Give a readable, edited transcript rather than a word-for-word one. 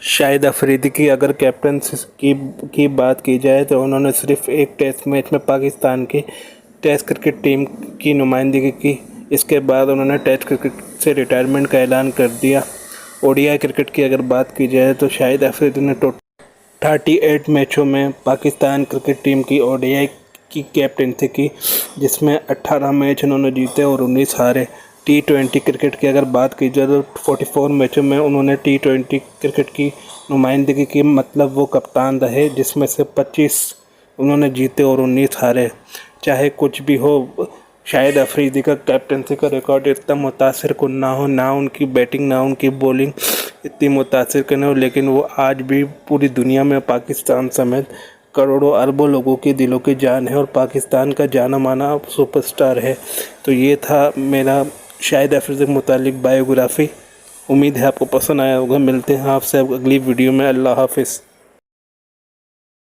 शाहिद अफरीदी की अगर कैप्टन की बात की जाए तो उन्होंने सिर्फ एक टेस्ट मैच में पाकिस्तान की टेस्ट क्रिकेट टीम की नुमाइंदगी की। इसके बाद उन्होंने टेस्ट क्रिकेट से रिटायरमेंट का ऐलान कर दिया। ओडीआई क्रिकेट की अगर बात की जाए तो शाहिद अफरीदी ने 38 मैचों में पाकिस्तान क्रिकेट टीम की ओडीआई की कैप्टनसी की, जिसमें 18 मैच उन्होंने जीते और 19 हारे। T20 क्रिकेट की अगर बात की जाए तो 44 मैचों में उन्होंने T20 क्रिकेट की नुमाइंदगी की, मतलब वो कप्तान रहे, जिसमें से 25 उन्होंने जीते और 19 हारे। चाहे कुछ भी हो, शाहिद अफरीदी का कैप्टनसी का रिकॉर्ड इतना मुतासिर कुन ना हो, ना उनकी बैटिंग ना उनकी बॉलिंग इतनी मुतासिर कुन हो, लेकिन वो आज भी पूरी दुनिया में पाकिस्तान समेत करोड़ों अरबों लोगों के दिलों की जान है और पाकिस्तान का जाना माना सुपरस्टार है। तो ये था मेरा शाहिद अफरीदी के मुतालिक बायोग्राफ़ी। उम्मीद है आपको पसंद आया होगा। मिलते हैं आपसे अगली वीडियो में। अल्लाह हाफिज़।